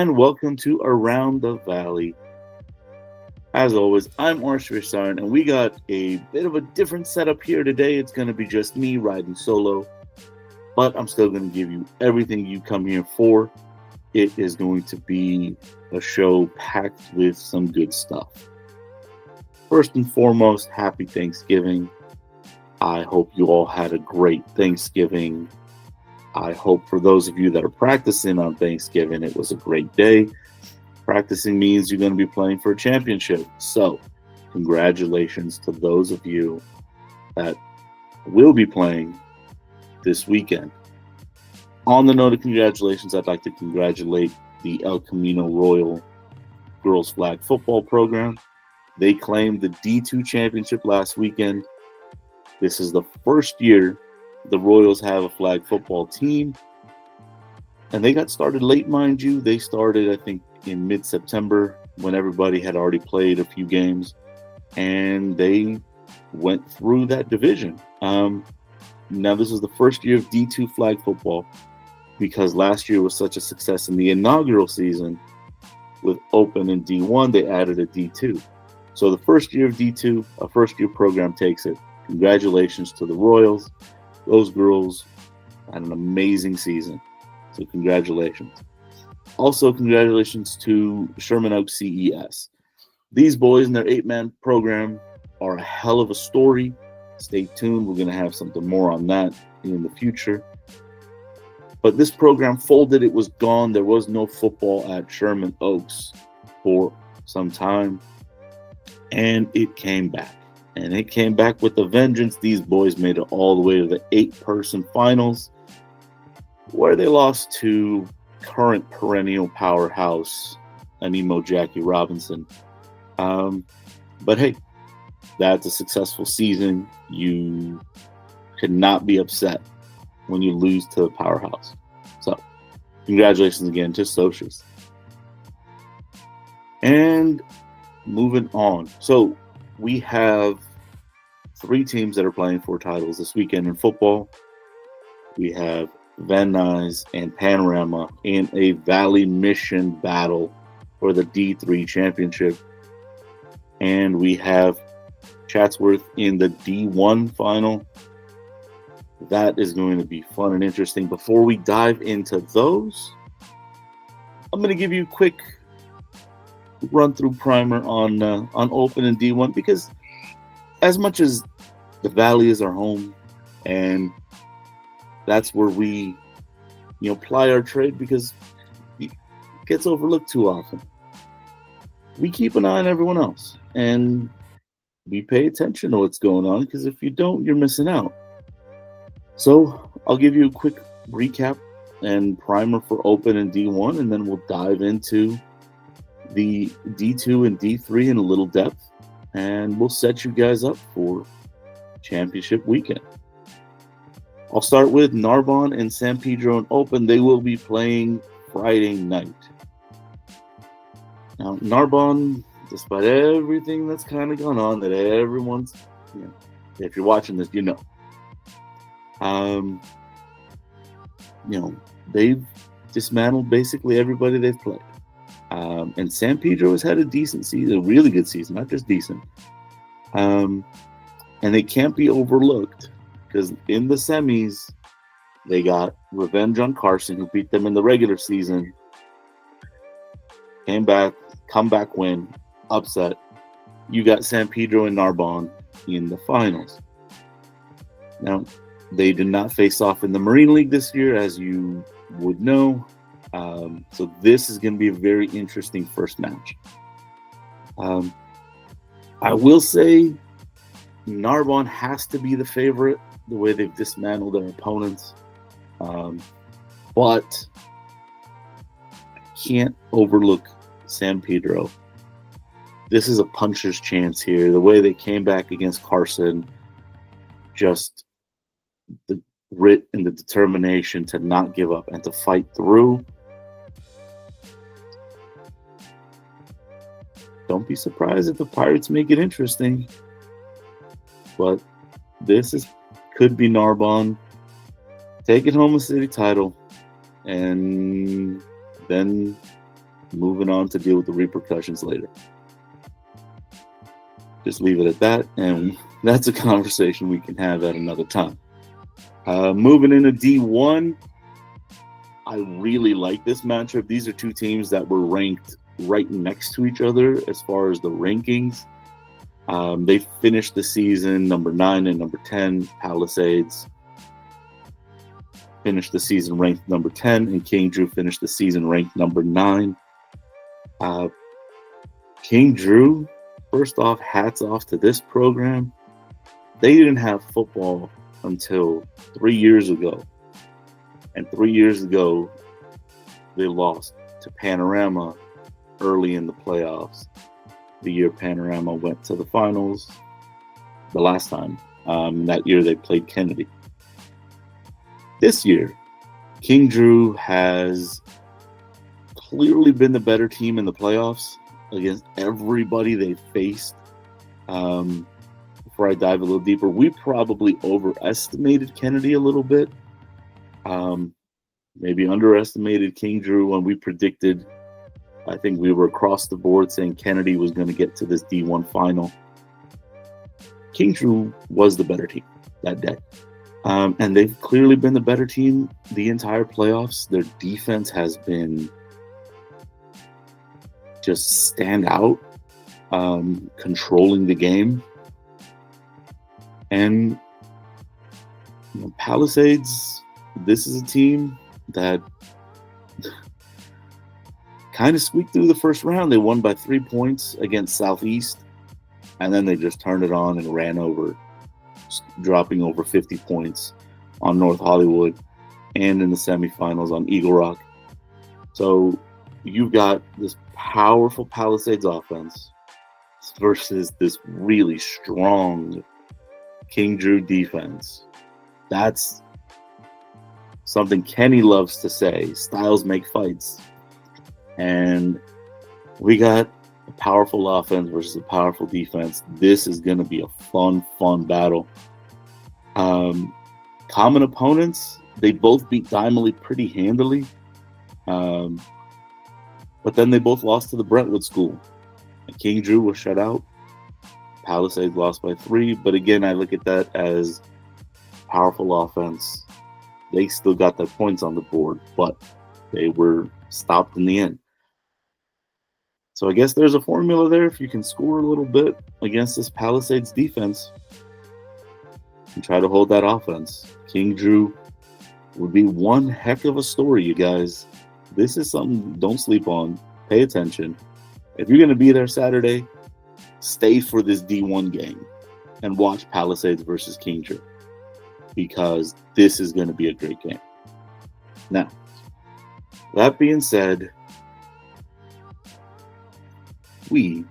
and welcome to Around the Valley. As always, I'm Arshavir Saryan, and we got a bit of a different setup here today. It's going to be just me riding solo, but I'm still going to give you everything you come here for. It is going to be a show packed with some good stuff. First and foremost, happy Thanksgiving. I hope you all had a great Thanksgiving. I hope for those of you that are practicing on Thanksgiving, it was a great day. Practicing means you're going to be playing for a championship. So, congratulations to those of you that will be playing this weekend. On the note of congratulations, I'd like to congratulate the El Camino Royal Girls Flag Football Program. They claimed the D2 championship last weekend. This is the first year the Royals have a flag football team. And they got started late, mind you. They started, I think, in mid-September when everybody had already played a few games. And they went through that division. Now, this is the first year of D2 flag football because last year was such a success in the inaugural season with Open and D1, they added a D2. So the first year of D2, a first-year program takes it. Congratulations to the Royals. Those girls had an amazing season. So congratulations. Also, congratulations to Sherman Oaks CES. These boys in their 8-man program are a hell of a story. Stay tuned. We're going to have something more on that in the future. But this program folded. It was gone. There was no football at Sherman Oaks for some time. And it came back. And it came back with a vengeance. These boys made it all the way to the 8-person finals, where they lost to current perennial powerhouse Animo Jackie Robinson. But hey, that's a successful season. You could not be upset when you lose to the powerhouse. So, congratulations again to Socius. And moving on. So, we have 3 teams that are playing for titles this weekend in football. We have Van Nuys and Panorama in a Valley Mission battle for the D3 championship. And we have Chatsworth in the D1 final. That is going to be fun and interesting. Before we dive into those, I'm going to give you a quick run-through primer on Open and D1, because as much as the Valley is our home and that's where we ply our trade, because it gets overlooked too often, we keep an eye on everyone else and we pay attention to what's going on, because if you don't, you're missing out. So I'll give you a quick recap and primer for Open and D1, and then we'll dive into the D2 and D3 in a little depth, and we'll set you guys up for championship weekend. I'll start with Narbonne and San Pedro in Open. They will be playing Friday night. Now, Narbonne, despite everything that's kind of gone on, that everyone's, if you're watching this, they've dismantled basically everybody they've played. And San Pedro has had a decent season, a really good season, not just decent. And they can't be overlooked, because in the semis, they got revenge on Carson, who beat them in the regular season. Came back, comeback win, upset. You got San Pedro and Narbonne in the finals. Now, they did not face off in the Marine League this year, as you would know. So this is going to be a very interesting first match. I will say Narbonne has to be the favorite, the way they've dismantled their opponents. But I can't overlook San Pedro. This is a puncher's chance here. The way they came back against Carson, just the grit and the determination to not give up and to fight through. Don't be surprised if the Pirates make it interesting. But this could be Narbonne taking home a city title, and then moving on to deal with the repercussions later. Just leave it at that, and that's a conversation we can have at another time. Moving into D1, I really like this matchup. These are two teams that were ranked right next to each other as far as the rankings. They finished the season number 9 and number 10. Palisades finished the season ranked number 10, and King Drew finished the season ranked number 9. King Drew, first off, hats off to this program. They didn't have football until 3 years ago. And 3 years ago, they lost to Panorama early in the playoffs. The year Panorama went to the finals, the last time. That year they played Kennedy. This year, King Drew has clearly been the better team in the playoffs against everybody they faced. Before I dive a little deeper, we probably overestimated Kennedy a little bit. Maybe underestimated King Drew when we predicted. I think we were across the board saying Kennedy was going to get to this D1 final. King Drew was the better team that day. And they've clearly been the better team the entire playoffs. Their defense has been just stand out, controlling the game. And Palisades, this is a team that kind of squeaked through the first round. They won by 3 points against Southeast, and then they just turned it on and ran over, dropping over 50 points on North Hollywood and in the semifinals on Eagle Rock. So you've got this powerful Palisades offense versus this really strong King Drew defense. That's something Kenny loves to say. Styles make fights. And we got a powerful offense versus a powerful defense. This is going to be a fun battle. Common opponents, they both beat Dimely pretty handily. But then they both lost to the Brentwood School. And King Drew was shut out. Palisades lost by 3. But again, I look at that as powerful offense. They still got their points on the board, but they were stopped in the end. So I guess there's a formula there. If you can score a little bit against this Palisades defense and try to hold that offense, King Drew would be one heck of a story, you guys. This is something don't sleep on. Pay attention. If you're going to be there Saturday, stay for this D1 game and watch Palisades versus King Drew, because this is going to be a great game. Now, that being said, we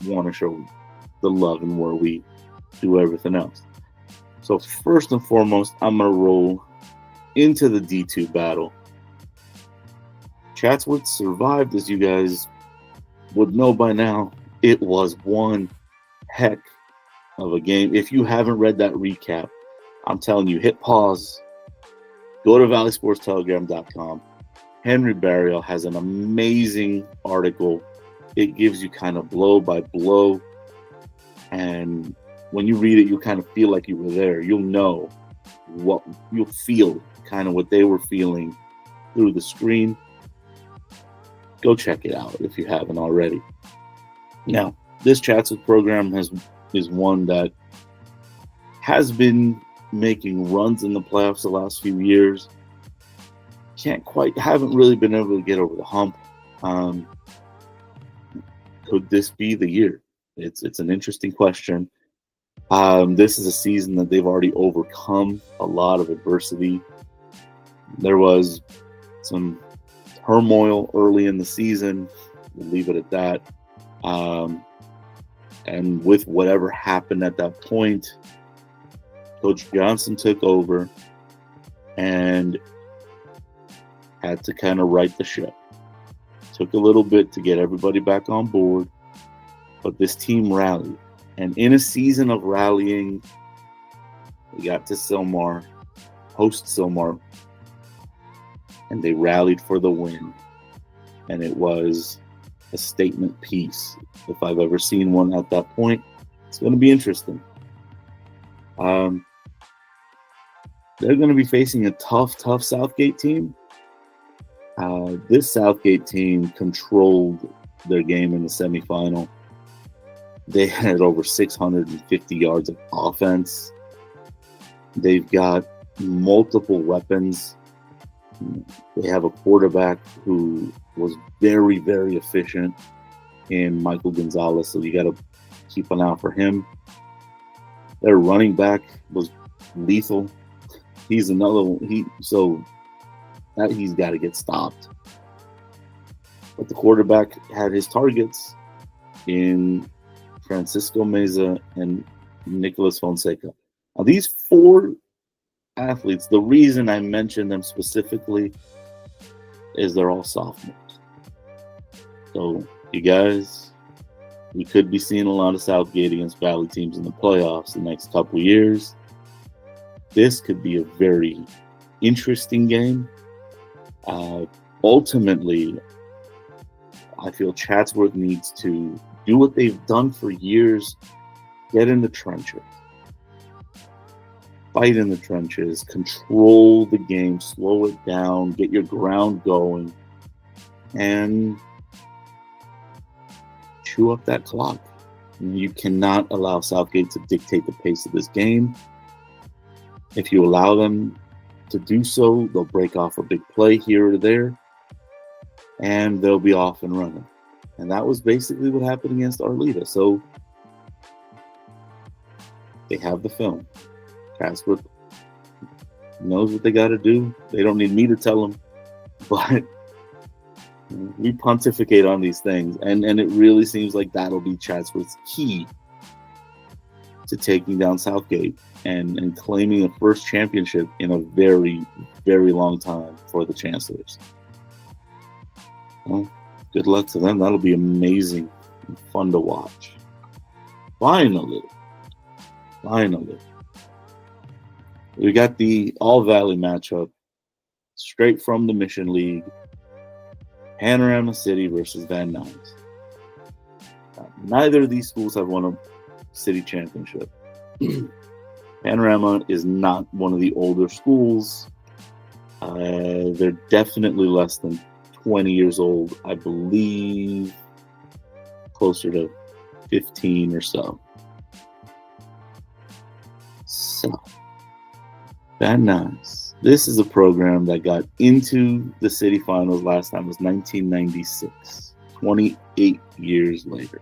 want to show the love and where we do everything else. So first and foremost, I'm going to roll into the D2 battle. Chatsworth survived, as you guys would know by now. It was one heck of a game. If you haven't read that recap, I'm telling you, hit pause, go to valleysportstelegram.com. Henry Barriel has an amazing article. It gives you kind of blow by blow. And when you read it, you'll kind of feel like you were there. You'll know what you'll feel, kind of what they were feeling through the screen. Go check it out if you haven't already. Now, this Chatsworth program is one that has been making runs in the playoffs the last few years. Haven't really been able to get over the hump. Could this be the year? It's an interesting question. This is a season that they've already overcome a lot of adversity. There was some turmoil early in the season. We'll leave it at that. And with whatever happened at that point, Coach Johnson took over and had to kind of right the ship. Took a little bit to get everybody back on board, but this team rallied. And in a season of rallying, we got to host Sylmar, and they rallied for the win. and it was a statement piece. If I've ever seen one at that point, it's going to be interesting. They're going to be facing a tough Southgate team. This Southgate team controlled their game in the semifinal. They had over 650 yards of offense. They've got multiple weapons. They have a quarterback who was very, very efficient in Michael Gonzalez, so you got to keep an eye out for him. Their running back was lethal. He's another one. He's got to get stopped. But the quarterback had his targets in Francisco Meza and Nicholas Fonseca. Now, these four athletes, the reason I mention them specifically is they're all sophomores. So, you guys, we could be seeing a lot of Southgate against Valley teams in the playoffs the next couple years. This could be a very interesting game. Ultimately, I feel Chatsworth needs to do what they've done for years, get in the trenches. Fight in the trenches, control the game, slow it down, get your ground going, and chew up that clock. You cannot allow Southgate to dictate the pace of this game. If you allow them to do so, they'll break off a big play here or there, and they'll be off and running. And that was basically what happened against Arleta. So they have the film. Chatsworth knows what they got to do. They don't need me to tell them, but we pontificate on these things, and it really seems like that'll be Chatsworth's key to taking down Southgate and claiming a first championship in a very, very long time for the Chancellors. Well, good luck to them. That'll be amazing and fun to watch. Finally. We got the All-Valley matchup straight from the Mission League. Panorama City versus Van Nuys. Neither of these schools have won a city championship. Panorama is not one of the older schools. They're definitely less than 20 years old. I believe closer to 15 or so. So, Van Nuys. This is a program that got into the city finals last time. It was 1996, 28 years later.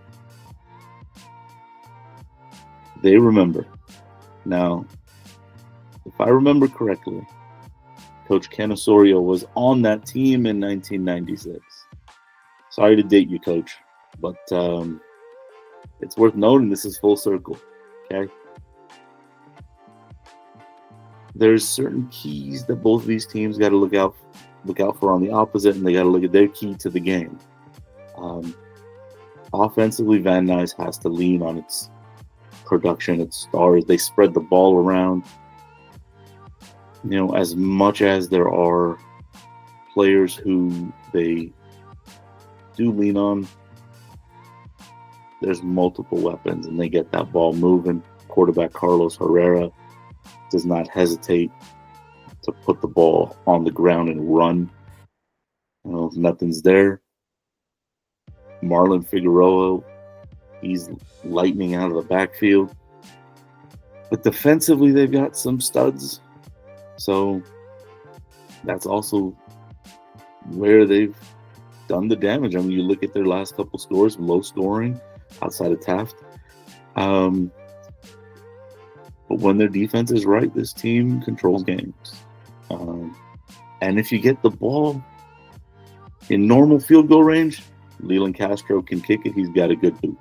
They remember. Now, if I remember correctly, Coach Ken Osorio was on that team in 1996. Sorry to date you, Coach, but it's worth noting this is full circle, okay? There's certain keys that both of these teams got to look out for on the opposite, and they got to look at their key to the game. Offensively, Van Nuys has to lean on its production, its stars. They spread the ball around. You know, as much as there are players who they do lean on, there's multiple weapons, and they get that ball moving. Quarterback Carlos Herrera does not hesitate to put the ball on the ground and run. You know, if nothing's there. Marlon Figueroa, he's lightning out of the backfield. But defensively, they've got some studs. So that's also where they've done the damage. I mean, you look at their last couple scores, low scoring outside of Taft. But when their defense is right, this team controls games. And if you get the ball in normal field goal range, Leland Castro can kick it. He's got a good boot.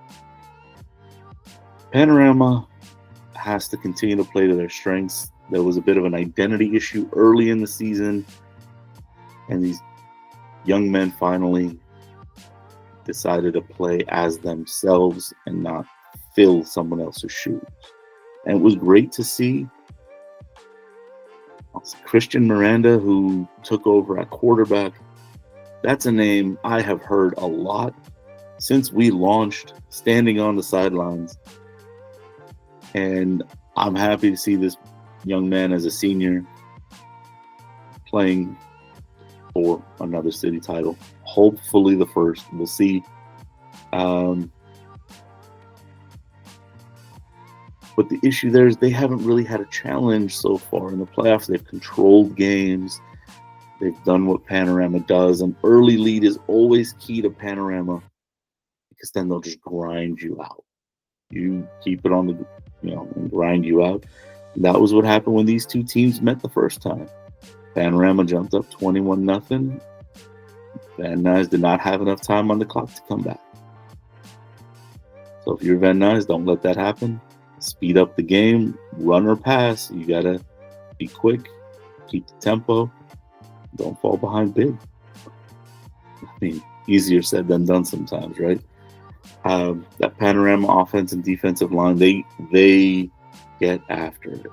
Panorama has to continue to play to their strengths. There was a bit of an identity issue early in the season, and these young men finally decided to play as themselves and not fill someone else's shoes. And it was great to see Christian Miranda, who took over at quarterback, That's a name I have heard a lot since we launched Standing on the Sidelines. And I'm happy to see this young man as a senior playing for another city title. Hopefully the first. We'll see. But the issue there is they haven't really had a challenge so far in the playoffs. They've controlled games. They've done what Panorama does. An early lead is always key to Panorama because then they'll just grind you out. You keep it on the, and grind you out. That was what happened when these two teams met the first time. Panorama jumped up 21-0. Van Nuys did not have enough time on the clock to come back. So if you're Van Nuys, don't let that happen. Speed up the game, run or pass. You got to be quick, keep the tempo. Don't fall behind big. I mean, easier said than done sometimes, right? That Panorama offense and defensive line, they get after it.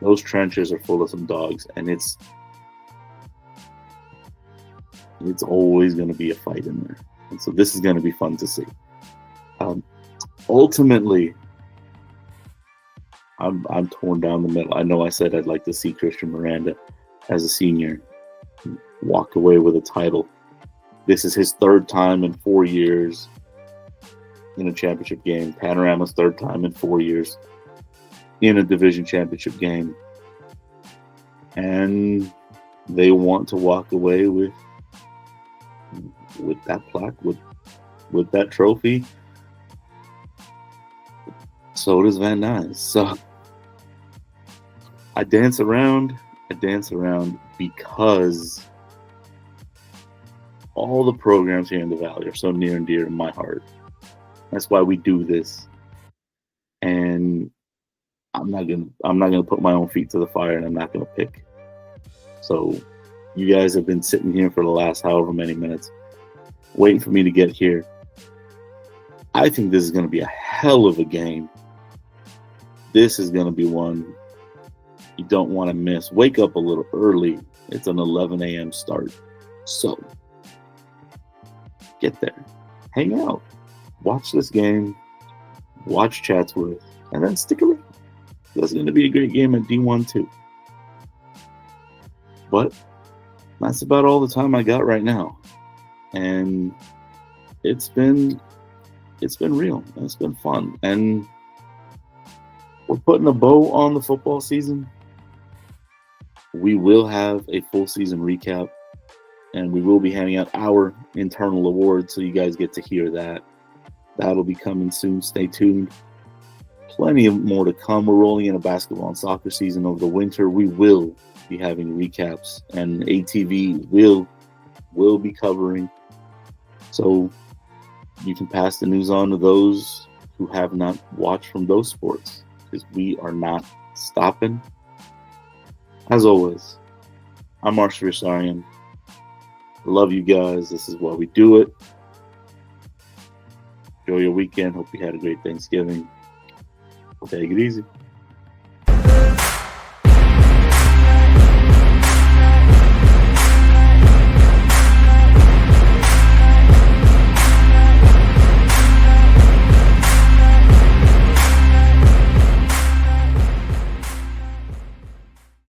Those trenches are full of some dogs, and it's always going to be a fight in there. And so this is going to be fun to see. Ultimately, I'm torn down the middle. I know I said I'd like to see Christian Miranda as a senior walk away with a title. This is his third time in 4 years in a championship game. Panorama's third time in 4 years in a division championship game. And they want to walk away with that plaque, with that trophy. So does Van Nuys. So I dance around because all the programs here in the Valley are so near and dear to my heart. That's why we do this. And I'm not gonna put my own feet to the fire, and I'm not gonna pick. So you guys have been sitting here for the last however many minutes waiting for me to get here. I think this is gonna be a hell of a game. This is gonna be one you don't want to miss. Wake up a little early. It's an 11 a.m. start. So get there. Hang out. Watch this game. Watch Chatsworth. And then stick around. That's going to be a great game at D1 too. But that's about all the time I got right now. And it's been real. And it's been fun. And we're putting a bow on the football season. We will have a full season recap, and we will be handing out our internal awards, so you guys get to hear that. That'll be coming soon. Stay tuned. Plenty of more to come. We're rolling in a basketball and soccer season over the winter. We will be having recaps, and ATV will be covering. So you can pass the news on to those who have not watched from those sports, because we are not stopping. As always, I'm Arshavir Saryan. Love you guys. This is why we do it. Enjoy your weekend. Hope you had a great Thanksgiving. Take it easy.